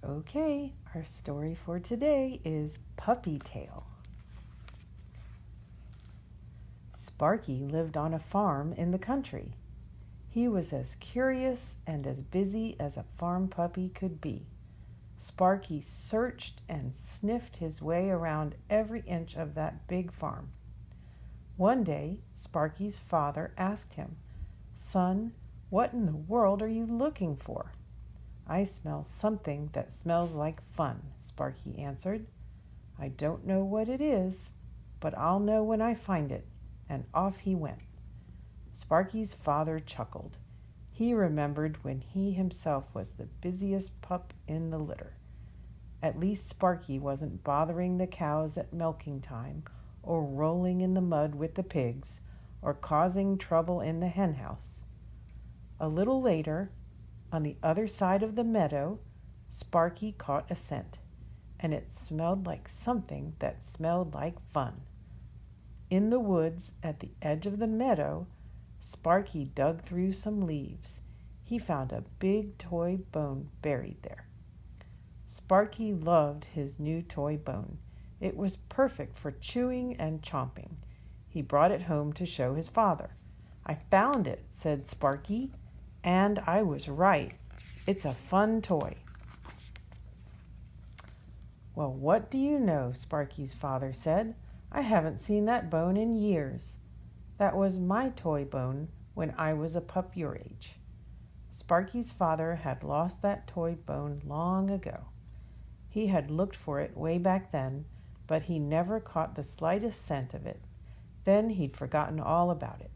Okay, our story for today is Puppy Tail. Sparky lived on a farm in the country. He was as curious and as busy as a farm puppy could be. Sparky searched and sniffed his way around every inch of that big farm. One day, Sparky's father asked him, "Son, what in the world are you looking for?" "I smell something that smells like fun," Sparky answered. "I don't know what it is, but I'll know when I find it," and off he went. Sparky's father chuckled. He remembered when he himself was the busiest pup in the litter. At least Sparky wasn't bothering the cows at milking time, or rolling in the mud with the pigs, or causing trouble in the henhouse. A little later, on the other side of the meadow, Sparky caught a scent, and it smelled like something that smelled like fun. In the woods at the edge of the meadow, Sparky dug through some leaves. He found a big toy bone buried there. Sparky loved his new toy bone. It was perfect for chewing and chomping. He brought it home to show his father. "I found it," said Sparky, "and I was right. It's a fun toy." "Well, what do you know?" Sparky's father said. "I haven't seen that bone in years. That was my toy bone when I was a pup your age." Sparky's father had lost that toy bone long ago. He had looked for it way back then, but he never caught the slightest scent of it. Then he'd forgotten all about it.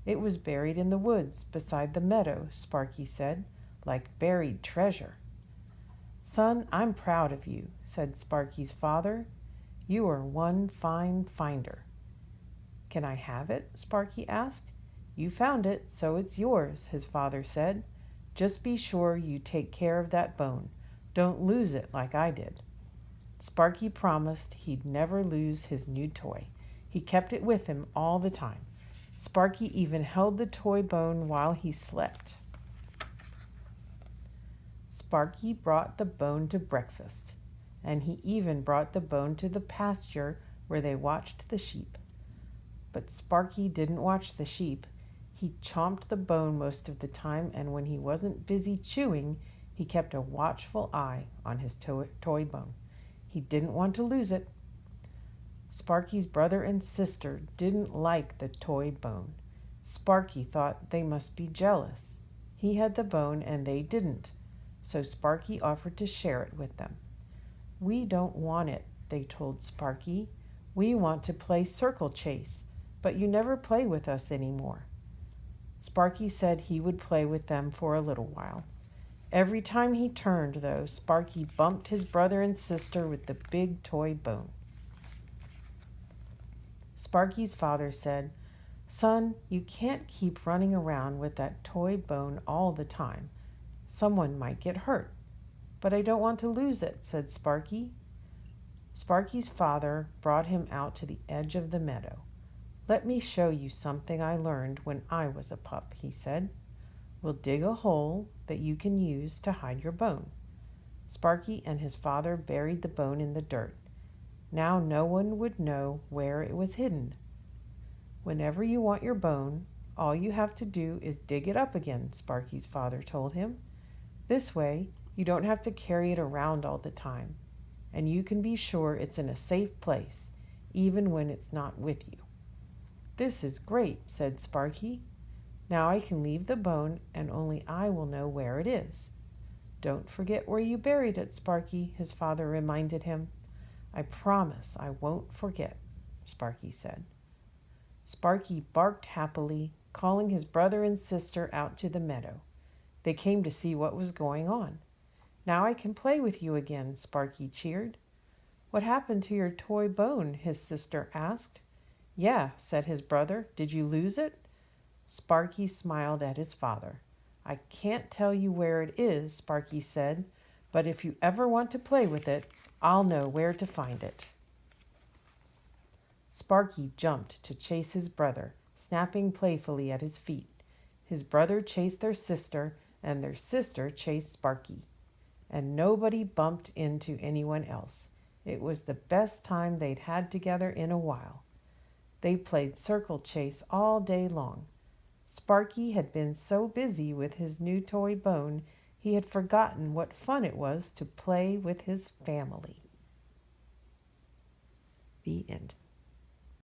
"It was buried in the woods beside the meadow," Sparky said, "like buried treasure." "Son, I'm proud of you," said Sparky's father. "You are one fine finder." "Can I have it?" Sparky asked. "You found it, so it's yours," his father said. "Just be sure you take care of that bone. Don't lose it like I did." Sparky promised he'd never lose his new toy. He kept it with him all the time. Sparky even held the toy bone while he slept. Sparky brought the bone to breakfast, and he even brought the bone to the pasture where they watched the sheep. But Sparky didn't watch the sheep. He chomped the bone most of the time, and when he wasn't busy chewing, he kept a watchful eye on his toy bone. He didn't want to lose it. Sparky's brother and sister didn't like the toy bone. Sparky thought they must be jealous. He had the bone and they didn't, so Sparky offered to share it with them. "We don't want it," they told Sparky. "We want to play circle chase, but you never play with us anymore." Sparky said he would play with them for a little while. Every time he turned, though, Sparky bumped his brother and sister with the big toy bone. Sparky's father said, "Son, you can't keep running around with that toy bone all the time. Someone might get hurt." "But I don't want to lose it," said Sparky. Sparky's father brought him out to the edge of the meadow. "Let me show you something I learned when I was a pup," he said. "We'll dig a hole that you can use to hide your bone." Sparky and his father buried the bone in the dirt. Now no one would know where it was hidden. "Whenever you want your bone, all you have to do is dig it up again," Sparky's father told him. "This way, you don't have to carry it around all the time, and you can be sure it's in a safe place, even when it's not with you." "This is great," said Sparky. "Now I can leave the bone, and only I will know where it is." "Don't forget where you buried it, Sparky," his father reminded him. "I promise I won't forget," Sparky said. Sparky barked happily, calling his brother and sister out to the meadow. They came to see what was going on. "Now I can play with you again," Sparky cheered. "What happened to your toy bone?" his sister asked. "Yeah," said his brother. "Did you lose it?" Sparky smiled at his father. "I can't tell you where it is," Sparky said, "but if you ever want to play with it, I'll know where to find it." Sparky jumped to chase his brother, snapping playfully at his feet. His brother chased their sister, and their sister chased Sparky. and nobody bumped into anyone else. It was the best time they'd had together in a while. They played circle chase all day long. Sparky had been so busy with his new toy bone, he had forgotten what fun it was to play with his family. The end.